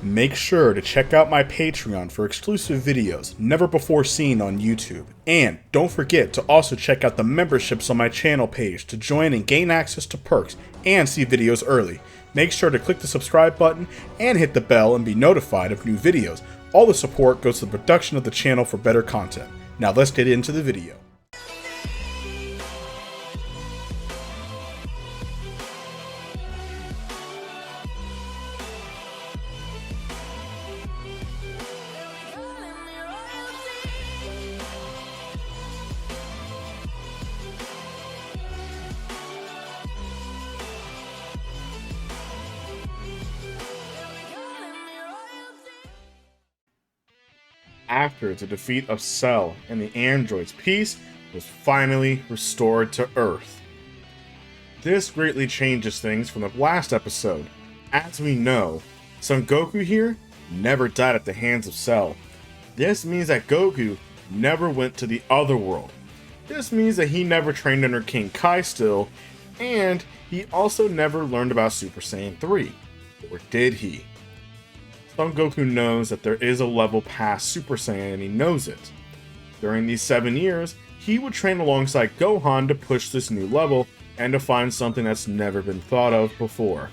Make sure to check out my Patreon for exclusive videos never before seen on YouTube. And don't forget to also check out the memberships on my channel page to join and gain access to perks and see videos early. Make sure to click the subscribe button and hit the bell and be notified of new videos. All the support goes to the production of the channel for better content. Now let's get into the video. After the defeat of Cell and the androids, peace was finally restored to Earth. This greatly changes things from the last episode. As we know, Son Goku here never died at the hands of Cell. This means that Goku never went to the other world. This means that he never trained under King Kai still, and he also never learned about Super Saiyan 3. Or did he? Son Goku knows that there is a level past Super Saiyan and he knows it. During these 7 years, he would train alongside Gohan to push this new level and to find something that's never been thought of before.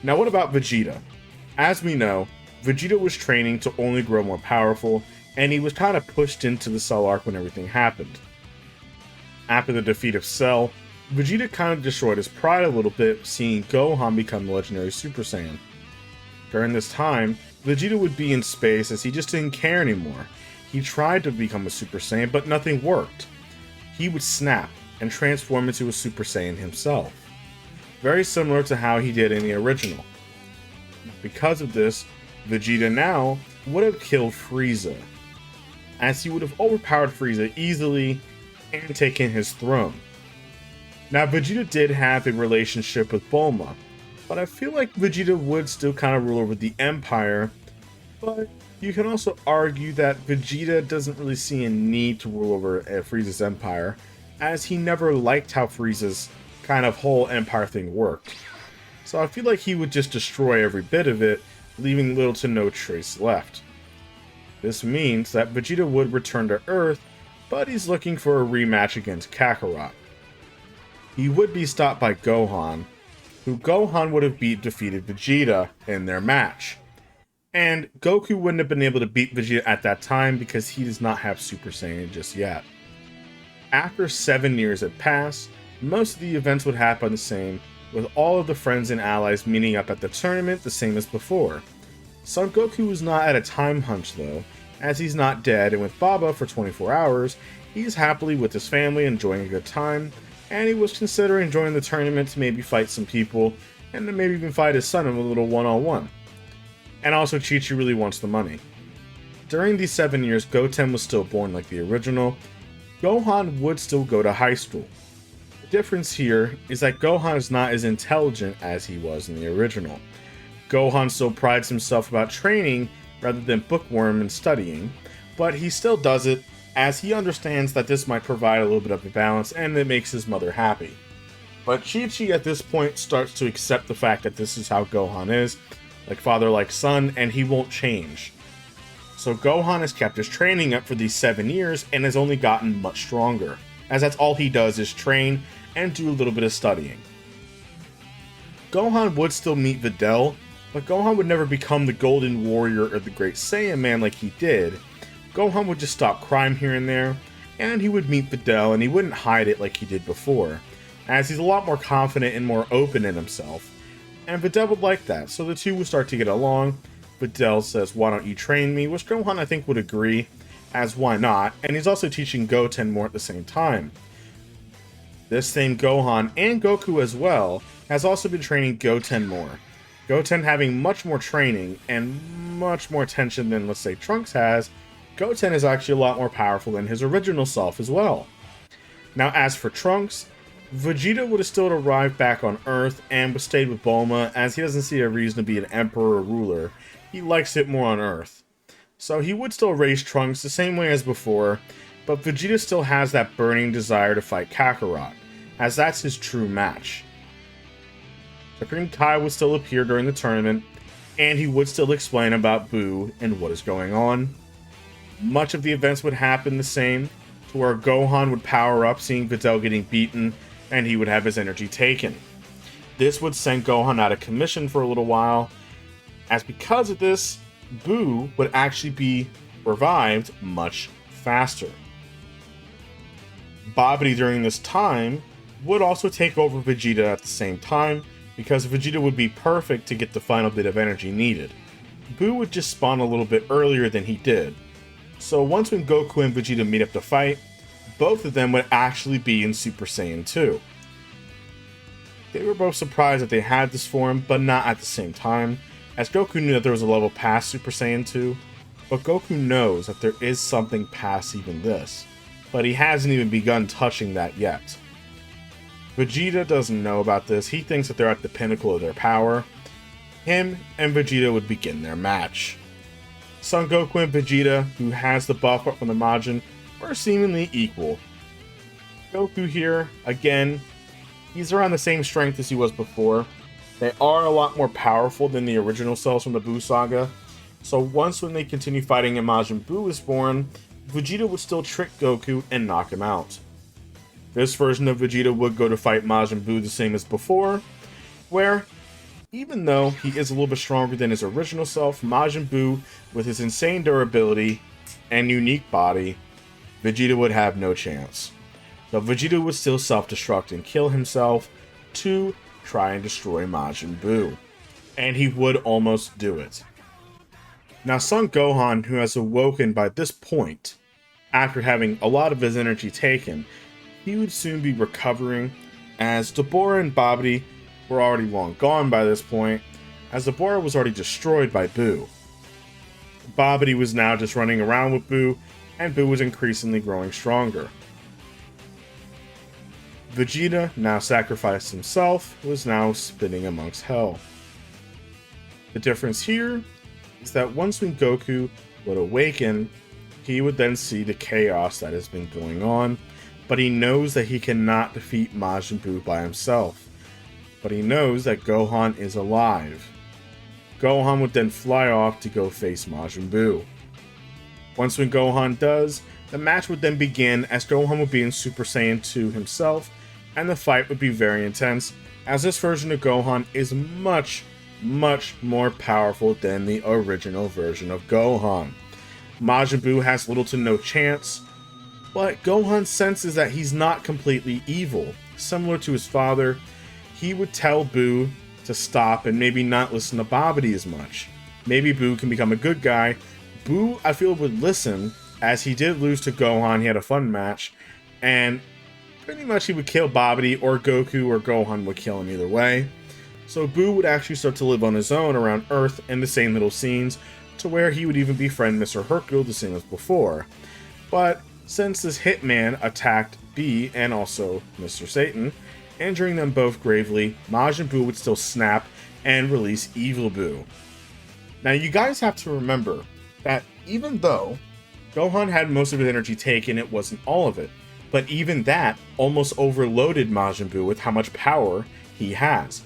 Now what about Vegeta? As we know, Vegeta was training to only grow more powerful, and he was kind of pushed into the Cell arc when everything happened. After the defeat of Cell, Vegeta kind of destroyed his pride a little bit, seeing Gohan become the legendary Super Saiyan. During this time, Vegeta would be in space as he just didn't care anymore. He tried to become a Super Saiyan, but nothing worked. He would snap and transform into a Super Saiyan himself. Very similar to how he did in the original. Because of this, Vegeta now would have killed Frieza, as he would have overpowered Frieza easily and taken his throne. Now Vegeta did have a relationship with Bulma, but I feel like Vegeta would still kind of rule over the Empire, but you can also argue that Vegeta doesn't really see a need to rule over Frieza's Empire, as he never liked how Frieza's kind of whole Empire thing worked. So I feel like he would just destroy every bit of it, leaving little to no trace left. This means that Vegeta would return to Earth, but he's looking for a rematch against Kakarot. He would be stopped by Gohan, who Gohan would have defeated Vegeta in their match. And Goku wouldn't have been able to beat Vegeta at that time because he does not have Super Saiyan just yet. After 7 years had passed, most of the events would happen the same, with all of the friends and allies meeting up at the tournament the same as before. Son Goku is not at a time hunch though, as he's not dead, and with Baba for 24 hours, he's happily with his family enjoying a good time, and he was considering joining the tournament to maybe fight some people, and to maybe even fight his son in a little one-on-one. And also Chi-Chi really wants the money. During these 7 years, Goten was still born like the original. Gohan would still go to high school. The difference here is that Gohan is not as intelligent as he was in the original. Gohan still prides himself about training rather than bookworm and studying, but he still does it as he understands that this might provide a little bit of a balance and it makes his mother happy. But Chi-Chi at this point starts to accept the fact that this is how Gohan is, like father like son, and he won't change. So Gohan has kept his training up for these 7 years and has only gotten much stronger, as that's all he does is train and do a little bit of studying. Gohan would still meet Videl, but Gohan would never become the Golden Warrior or the Great Saiyan Man like he did. Gohan would just stop crime here and there, and he would meet Videl and he wouldn't hide it like he did before, as he's a lot more confident and more open in himself. And Videl would like that, so the two would start to get along. Videl says, "Why don't you train me?" which Gohan I think would agree, as why not, and he's also teaching Goten more at the same time. This same Gohan, and Goku as well, has also been training Goten more. Goten having much more training and much more attention than, let's say, Trunks has, Goten is actually a lot more powerful than his original self as well. Now as for Trunks, Vegeta would have still arrived back on Earth and would stayed with Bulma, as he doesn't see a reason to be an emperor or ruler. He likes it more on Earth. So he would still raise Trunks the same way as before, but Vegeta still has that burning desire to fight Kakarot, as that's his true match. Supreme Kai would still appear during the tournament, and he would still explain about Buu and what is going on. Much of the events would happen the same, to where Gohan would power up seeing Videl getting beaten, and he would have his energy taken. This would send Gohan out of commission for a little while, as because of this, Buu would actually be revived much faster. Babidi during this time would also take over Vegeta at the same time, because Vegeta would be perfect to get the final bit of energy needed. Buu would just spawn a little bit earlier than he did. So once when Goku and Vegeta meet up to fight, both of them would actually be in Super Saiyan 2. They were both surprised that they had this form, but not at the same time, as Goku knew that there was a level past Super Saiyan 2, but Goku knows that there is something past even this, but he hasn't even begun touching that yet. Vegeta doesn't know about this. He thinks that they're at the pinnacle of their power. Him and Vegeta would begin their match. Son Goku and Vegeta, who has the buff up from the Majin, are seemingly equal. Goku here, again, he's around the same strength as he was before. They are a lot more powerful than the original cells from the Buu saga. So once when they continue fighting and Majin Buu is born, Vegeta would still trick Goku and knock him out. This version of Vegeta would go to fight Majin Buu the same as before, where, even though he is a little bit stronger than his original self, Majin Buu, with his insane durability and unique body, Vegeta would have no chance. But Vegeta would still self-destruct and kill himself to try and destroy Majin Buu. And he would almost do it. Now Son Gohan, who has awoken by this point, after having a lot of his energy taken, he would soon be recovering, as Dabura and Babidi were already long gone by this point, as Dabura was already destroyed by Buu. Babidi was now just running around with Buu, and Buu was increasingly growing stronger. Vegeta, now sacrificed himself, was now spinning amongst hell. The difference here is that once when Goku would awaken, he would then see the chaos that has been going on, but he knows that he cannot defeat Majin Buu by himself. But he knows that Gohan is alive. Gohan would then fly off to go face Majin Buu. Once when Gohan does, the match would then begin, as Gohan would be in Super Saiyan 2 himself, and the fight would be very intense, as this version of Gohan is much more powerful than the original version of Gohan. Majin Buu has little to no chance, but Gohan senses that he's not completely evil. Similar to his father, he would tell Buu to stop and maybe not listen to Babidi as much. Maybe Buu can become a good guy. Buu, I feel, would listen, as he did lose to Gohan. He had a fun match, and pretty much he would kill Babidi, or Goku or Gohan would kill him either way. So Buu would actually start to live on his own around Earth in the same little scenes, to where he would even befriend Mr. Hercule the same as before. But since this hitman attacked B and also Mr. Satan, injuring them both gravely, Majin Buu would still snap and release Evil Buu. Now you guys have to remember that even though Gohan had most of his energy taken, it wasn't all of it. But even that almost overloaded Majin Buu with how much power he has.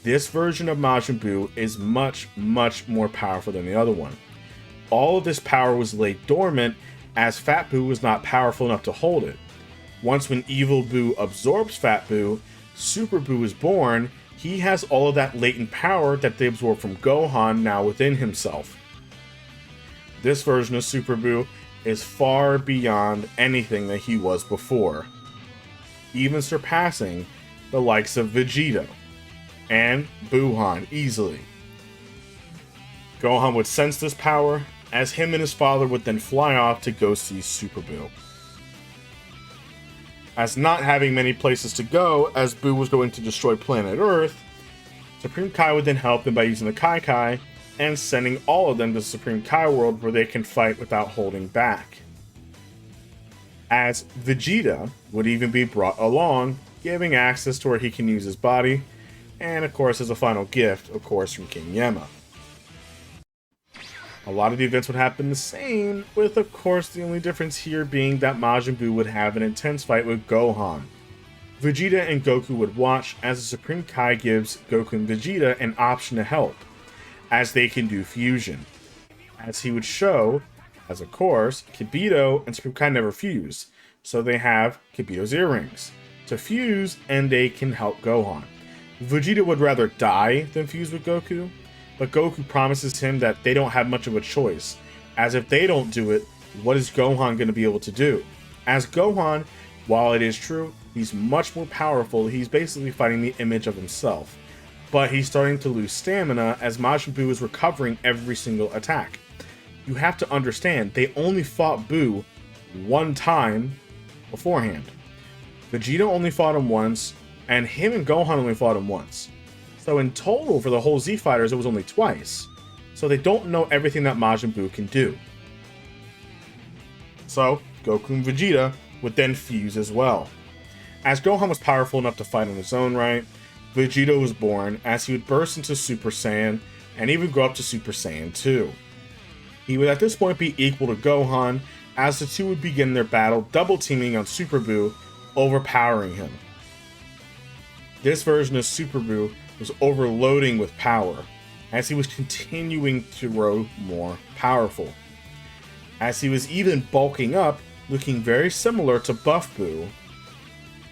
This version of Majin Buu is much more powerful than the other one. All of this power was laid dormant, as Fat Buu was not powerful enough to hold it. Once when Evil Buu absorbs Fat Buu, Super Buu is born. He has all of that latent power that they absorb from Gohan now within himself. This version of Super Buu is far beyond anything that he was before, even surpassing the likes of Vegeta and Buhan easily. Gohan would sense this power, as him and his father would then fly off to go see Super Buu. As not having many places to go, as Buu was going to destroy planet Earth, Supreme Kai would then help them by using the Kai Kai and sending all of them to the Supreme Kai world, where they can fight without holding back. As Vegeta would even be brought along, giving access to where he can use his body, and of course as a final gift, of course, from King Yemma. A lot of the events would happen the same, with of course the only difference here being that Majin Buu would have an intense fight with Gohan. Vegeta and Goku would watch as the Supreme Kai gives Goku and Vegeta an option to help, as they can do fusion. As he would show, as of course, Kibito and Supreme Kai never fuse, so they have Kibito's earrings to fuse, and they can help Gohan. Vegeta would rather die than fuse with Goku, but Goku promises him that they don't have much of a choice, as if they don't do it, what is Gohan going to be able to do? As Gohan, while it is true, he's much more powerful, he's basically fighting the image of himself. But he's starting to lose stamina as Majin Buu is recovering every single attack. You have to understand, they only fought Buu one time beforehand. Vegeta only fought him once, and him and Gohan only fought him once. So in total, for the whole Z Fighters, it was only twice. So they don't know everything that Majin Buu can do. So, Goku and Vegeta would then fuse as well. As Gohan was powerful enough to fight on his own right, Vegeta was born as he would burst into Super Saiyan and even go up to Super Saiyan 2. He would at this point be equal to Gohan, as the two would begin their battle double teaming on Super Buu, overpowering him. This version of Super Buu was overloading with power, as he was continuing to grow more powerful. As he was even bulking up, looking very similar to Buff Buu,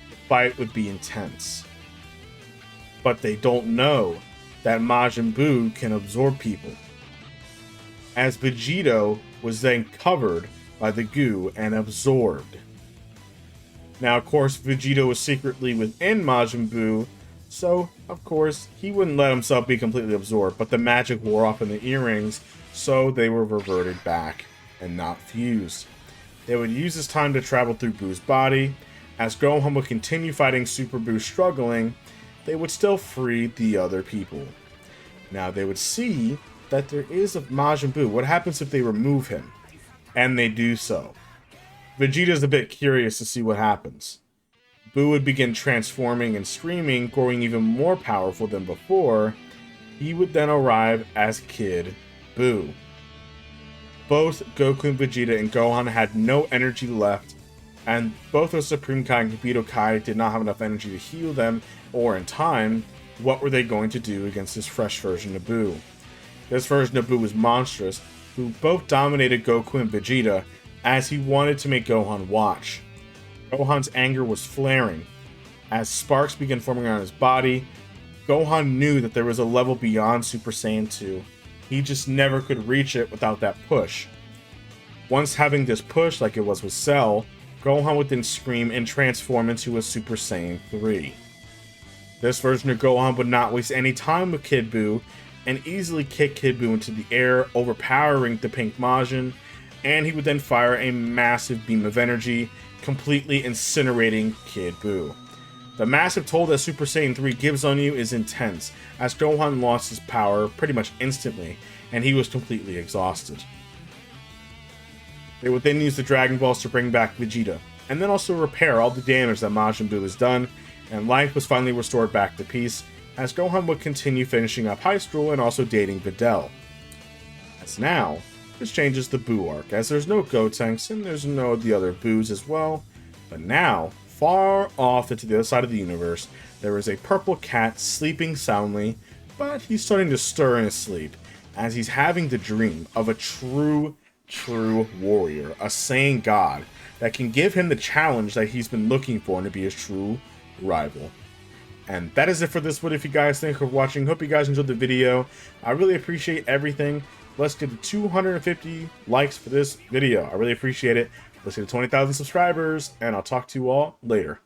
the fight would be intense. But they don't know that Majin Buu can absorb people, as Vegeta was then covered by the goo and absorbed. Now, of course, Vegeta was secretly within Majin Buu, so, of course, he wouldn't let himself be completely absorbed, but the magic wore off in the earrings, so they were reverted back and not fused. They would use this time to travel through Buu's body. As Gohan would continue fighting Super Buu struggling, they would still free the other people. Now, they would see that there is a Majin Buu. What happens if they remove him? And they do so. Vegeta's a bit curious to see what happens. Buu would begin transforming and screaming, growing even more powerful than before. He would then arrive as Kid Buu. Both Goku and Vegeta and Gohan had no energy left, and both of Supreme Kai and Kibito Kai did not have enough energy to heal them, or in time, what were they going to do against this fresh version of Buu? This version of Buu was monstrous, who both dominated Goku and Vegeta, as he wanted to make Gohan watch. Gohan's anger was flaring. As sparks began forming on his body, Gohan knew that there was a level beyond Super Saiyan 2. He just never could reach it without that push. Once having this push, like it was with Cell, Gohan would then scream and transform into a Super Saiyan 3. This version of Gohan would not waste any time with Kid Buu, and easily kick Kid Buu into the air, overpowering the Pink Majin, and he would then fire a massive beam of energy, completely incinerating Kid Buu. The massive toll that Super Saiyan 3 gives on you is intense, as Gohan lost his power pretty much instantly, and he was completely exhausted. They would then use the Dragon Balls to bring back Vegeta, and then also repair all the damage that Majin Buu has done, and life was finally restored back to peace, as Gohan would continue finishing up high school and also dating Videl. As now, this changes the Buu arc, as there's no Gotenks and there's no the other Buus as well, but now, far off into the other side of the universe, there is a purple cat sleeping soundly, but he's starting to stir in his sleep, as he's having the dream of a true warrior, a Saiyan god, that can give him the challenge that he's been looking for to be his true rival. And that is it for this. What if you guys think of watching? Hope you guys enjoyed the video. I really appreciate everything. Let's get to 250 likes for this video. I really appreciate it. Let's get to 20,000 subscribers, and I'll talk to you all later.